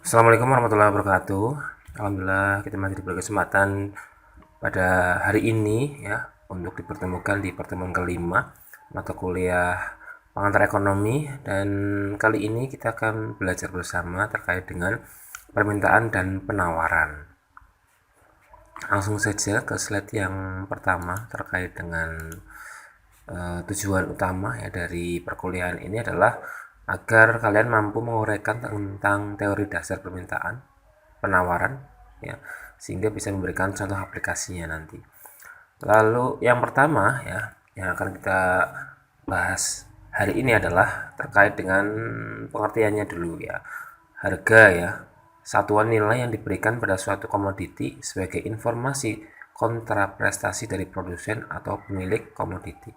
Assalamualaikum warahmatullahi wabarakatuh. Alhamdulillah kita masih diberi kesempatan pada hari ini ya untuk dipertemukan di pertemuan kelima mata kuliah pengantar ekonomi, dan kali ini kita akan belajar bersama terkait dengan permintaan dan penawaran. Langsung saja ke slide yang pertama terkait dengan tujuan utama ya dari perkuliahan ini adalah agar kalian mampu menguraikan tentang teori dasar permintaan, penawaran ya, sehingga bisa memberikan contoh aplikasinya nanti. Lalu yang pertama ya yang akan kita bahas hari ini adalah terkait dengan pengertiannya dulu ya. Harga ya, satuan nilai yang diberikan pada suatu komoditi sebagai informasi kontraprestasi dari produsen atau pemilik komoditi.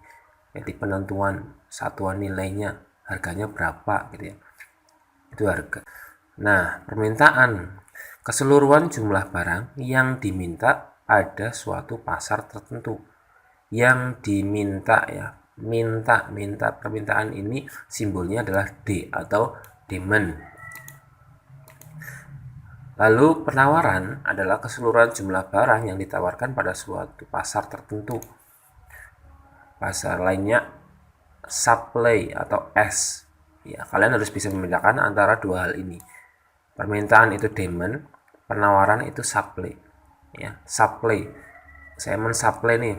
Jadi penentuan satuan nilainya, harganya berapa gitu ya. Itu harga. Nah, permintaan keseluruhan jumlah barang yang diminta pada suatu pasar tertentu. Yang diminta ya, minta permintaan ini simbolnya adalah D atau demand. Lalu penawaran adalah keseluruhan jumlah barang yang ditawarkan pada suatu pasar tertentu. Pasar lainnya supply atau S. Ya, kalian harus bisa membedakan antara dua hal ini. Permintaan itu demand, penawaran itu supply. Ya, supply. Saya mensupply nih,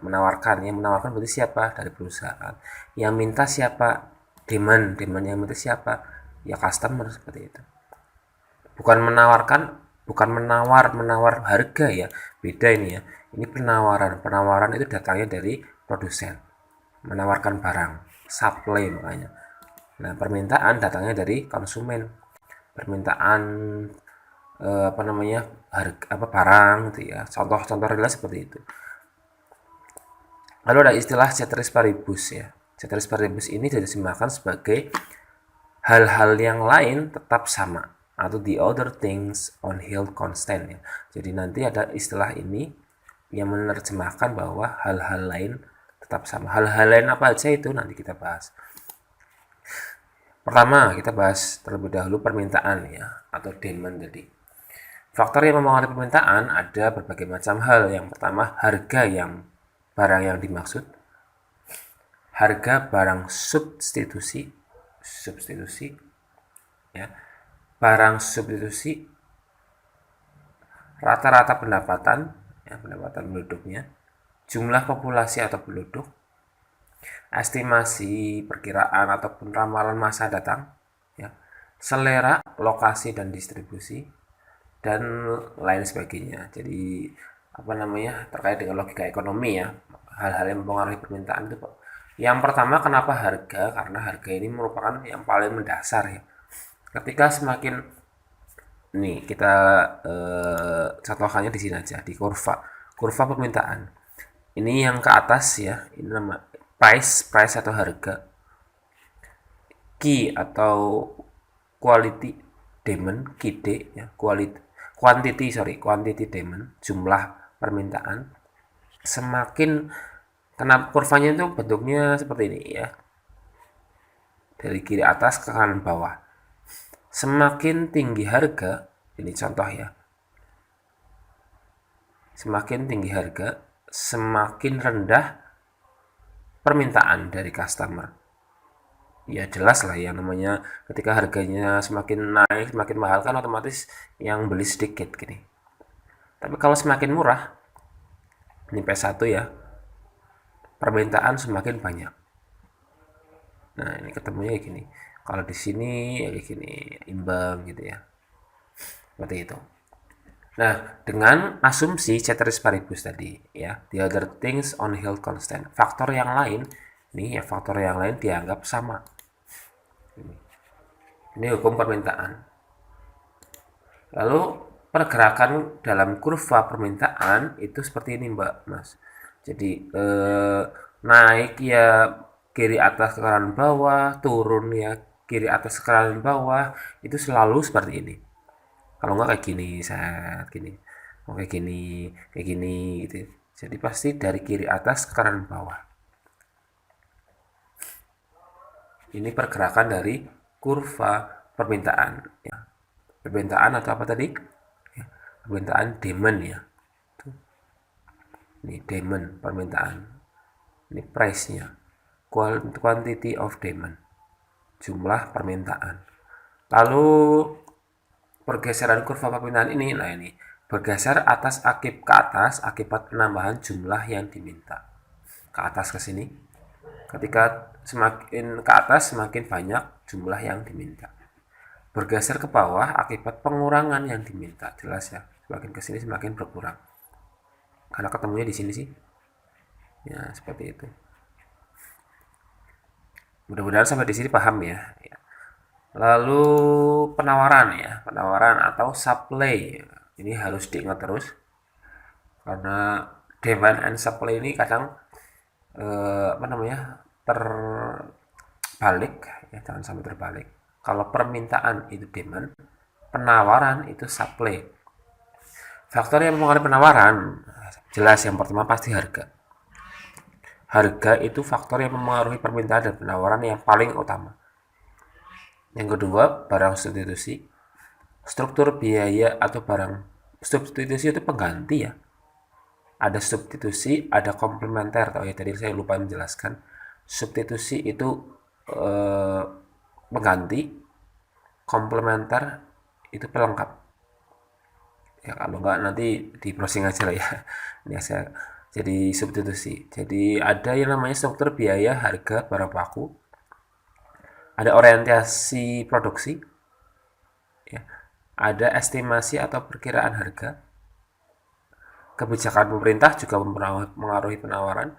menawarkan. Yang menawarkan berarti siapa? Dari perusahaan. Yang minta siapa? Demand. Demand yang minta siapa? Ya customer, seperti itu. Bukan menawarkan, bukan menawar harga ya, beda ini ya. Ini penawaran itu datangnya dari produsen, menawarkan barang, supply makanya. Nah, permintaan datangnya dari konsumen, permintaan apa namanya, harga apa barang gitu ya. Contoh-contoh real seperti itu. Lalu ada istilah ceteris paribus ya. Ceteris paribus ini diterjemahkan sebagai hal-hal yang lain tetap sama, atau the other things on held constant ya. Jadi nanti ada istilah ini yang menerjemahkan bahwa hal-hal lain tetap sama. Hal-hal lain apa aja itu nanti kita bahas. Pertama, kita bahas terlebih dahulu permintaan ya, atau demand tadi. Faktor yang mempengaruhi permintaan ada berbagai macam hal. Yang pertama, harga yang barang yang dimaksud, harga barang substitusi, ya, barang substitusi, rata-rata pendapatan, ya, pendapatan penduduknya, jumlah populasi atau penduduk, estimasi perkiraan ataupun ramalan masa datang, ya, selera, lokasi dan distribusi, dan lain sebagainya. Jadi apa namanya, terkait dengan logika ekonomi ya, hal-hal yang mempengaruhi permintaan itu. Yang pertama, kenapa harga? Karena harga ini merupakan yang paling mendasar ya. Ketika semakin, nih kita contohkannya di sini aja, di kurva permintaan. Ini yang ke atas ya, ini nama price atau harga. Key atau quality demand, QD ya, quantity demand, jumlah permintaan. Semakin, kenapa kurvanya itu bentuknya seperti ini ya, dari kiri atas ke kanan bawah. Semakin tinggi harga, ini contoh ya, semakin tinggi harga, semakin rendah permintaan dari customer. Ya jelas lah ya, namanya ketika harganya semakin naik, semakin mahal kan otomatis yang beli sedikit gini. Tapi kalau semakin murah, ini P1 ya, permintaan semakin banyak. Nah, ini ketemunya kayak gini. Kalau di sini ya kayak gini, imbang gitu ya. Seperti itu. Nah, dengan asumsi ceteris paribus tadi ya, the other things on held constant. Faktor yang lain, nih ya, faktor yang lain dianggap sama. Ini hukum permintaan. Lalu pergerakan dalam kurva permintaan itu seperti ini Mbak Mas. Jadi naik ya kiri atas ke kanan bawah, turun ya kiri atas ke kanan bawah, itu selalu seperti ini. Kalau nggak kayak gini, saat gini, mau kayak gini gitu. Jadi pasti dari kiri atas ke kanan bawah. Ini pergerakan dari kurva permintaan ya. Permintaan atau apa tadi? Permintaan demand ya. Ini demand, permintaan. Ini price-nya. Quantity of demand. Jumlah permintaan. Lalu pergeseran kurva permintaan ini, nah ini bergeser ke atas akibat penambahan jumlah yang diminta. Ke atas ke sini. Ketika semakin ke atas semakin banyak jumlah yang diminta. Bergeser ke bawah akibat pengurangan yang diminta. Jelas ya. Semakin ke sini semakin berkurang. Karena ketemunya di sini sih. Ya, seperti itu. Mudah-mudahan sampai di sini paham ya. Lalu penawaran ya, penawaran atau supply. Ini harus diingat terus karena demand and supply ini kadang terbalik ya, jangan sampai terbalik. Kalau permintaan itu demand, penawaran itu supply. Faktor yang mempengaruhi penawaran jelas yang pertama pasti harga. Harga itu faktor yang mempengaruhi permintaan dan penawaran yang paling utama. Yang kedua, barang substitusi. Struktur biaya atau barang substitusi itu pengganti ya. Ada substitusi, ada komplementer. Oh ya, tadi saya lupa menjelaskan. Substitusi itu pengganti, komplementer itu pelengkap. Ya kalau enggak nanti di browsing aja lah ya. Ini saya jadi substitusi. Jadi ada yang namanya struktur biaya harga barang baku. Ada orientasi produksi. Ya. Ada estimasi atau perkiraan harga. Kebijakan pemerintah juga mempengaruhi penawaran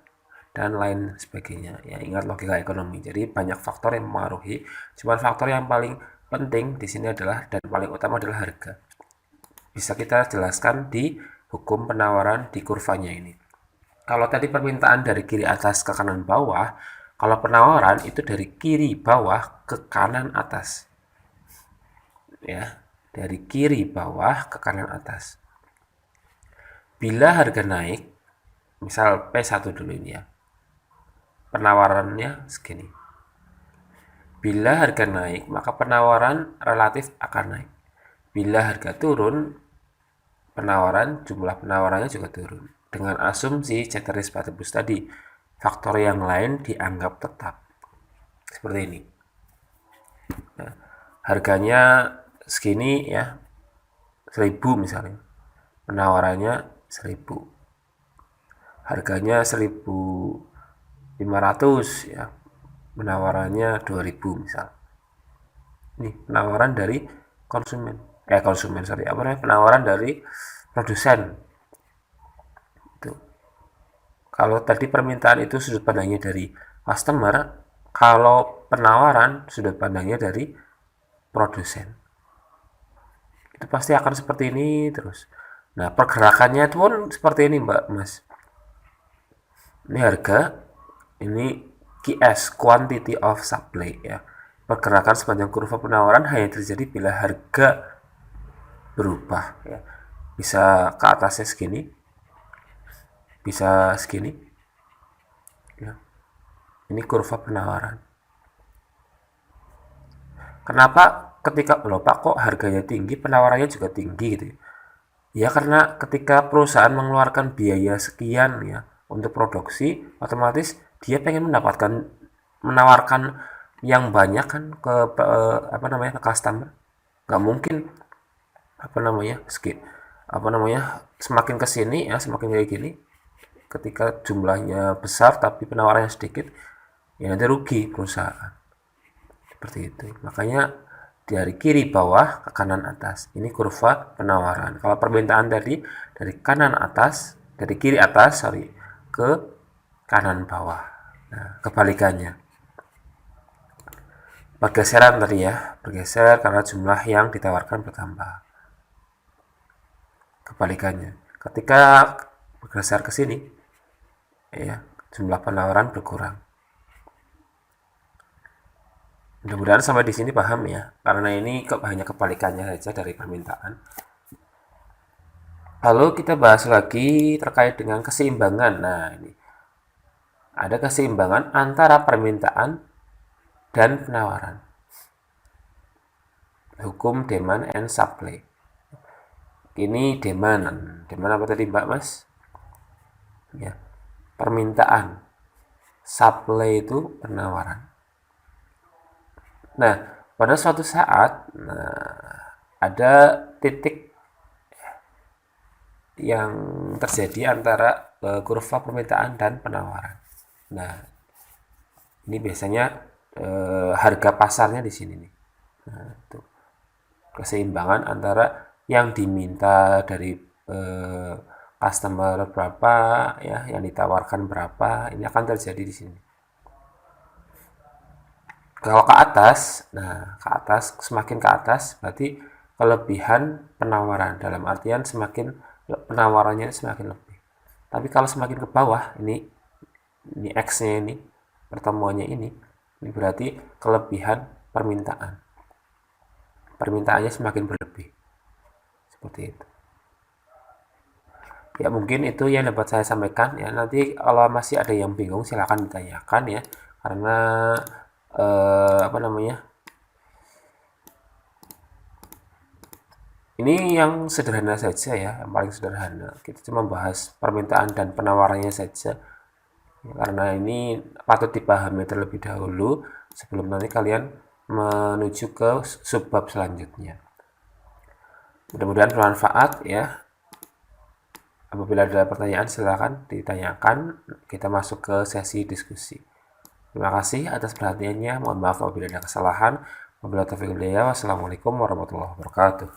dan lain sebagainya. Ya, ingat logika ekonomi. Jadi banyak faktor yang mempengaruhi. Cuma faktor yang paling penting di sini adalah dan paling utama adalah harga. Bisa kita jelaskan di hukum penawaran di kurvanya ini. Kalau tadi permintaan dari kiri atas ke kanan bawah, kalau penawaran itu dari kiri bawah ke kanan atas. Ya, dari kiri bawah ke kanan atas. Bila harga naik, misal P1 dulu ini ya. Penawarannya segini. Bila harga naik, maka penawaran relatif akan naik. Bila harga turun, jumlah penawarannya juga turun. Dengan asumsi ceteris paribus tadi, faktor yang lain dianggap tetap. Seperti ini. Nah, harganya segini ya, 1.000 misalnya. Penawarannya 1.000. Harganya 1.500 ya. Penawarannya 2.000 misal. Ini penawaran dari penawaran dari produsen. Itu. Kalau tadi permintaan itu sudut pandangnya dari customer, kalau penawaran sudut pandangnya dari produsen. Itu pasti akan seperti ini terus. Nah, pergerakannya pun seperti ini, Mbak, Mas. Ini harga, ini QS, quantity of supply ya. Pergerakan sepanjang kurva penawaran hanya terjadi bila harga berubah ya. Bisa ke atasnya segini, bisa segini ya. Ini kurva penawaran. Kenapa ketika Pak kok harganya tinggi penawarannya juga tinggi gitu ya? Ya karena ketika perusahaan mengeluarkan biaya sekian ya untuk produksi, otomatis dia pengen menawarkan yang banyak kan ke ke customer. Nggak mungkin semakin kesini ya semakin kayak gini, ketika jumlahnya besar tapi penawarannya sedikit, ya nanti rugi perusahaan. Seperti itu. Makanya dari kiri bawah ke kanan atas. Ini kurva penawaran. Kalau permintaan tadi dari kiri atas ke kanan bawah. Nah, kebalikannya. Pergeseran tadi ya, bergeser karena jumlah yang ditawarkan bertambah. Kebalikannya. Ketika bergeser ke sini, ya, jumlah penawaran berkurang. Mudah-mudahan sampai di sini paham ya, karena ini hanya kebalikannya saja dari permintaan. Lalu kita bahas lagi terkait dengan keseimbangan. Nah, ini ada keseimbangan antara permintaan dan penawaran. hukum demand and supply. Ini demand apa tadi Mbak Mas? Ya, permintaan. Supply itu penawaran. Nah, pada suatu saat, ada titik yang terjadi antara kurva permintaan dan penawaran. Nah, ini biasanya harga pasarnya di sini nih. Nah, itu keseimbangan antara yang diminta dari customer berapa, ya, yang ditawarkan berapa, ini akan terjadi di sini. Kalau ke atas, nah ke atas, semakin ke atas berarti kelebihan penawaran, dalam artian semakin penawarannya semakin lebih. Tapi kalau semakin ke bawah, ini X-nya ini, pertemuannya ini berarti kelebihan permintaan. Permintaannya semakin berlebih. Seperti itu. Ya mungkin itu yang dapat saya sampaikan ya. Nanti kalau masih ada yang bingung silahkan ditanyakan ya. Karena apa namanya? Ini yang sederhana saja ya, yang paling sederhana. Kita cuma bahas permintaan dan penawarannya saja. Ya, karena ini patut dipahami terlebih dahulu sebelum nanti kalian menuju ke subbab selanjutnya. Mudah-mudahan bermanfaat ya. Apabila ada pertanyaan silahkan ditanyakan. Kita masuk ke sesi diskusi. Terima kasih atas perhatiannya. Mohon maaf apabila ada kesalahan. Wabillahi taufiq wal hidayah. Wassalamualaikum warahmatullahi wabarakatuh.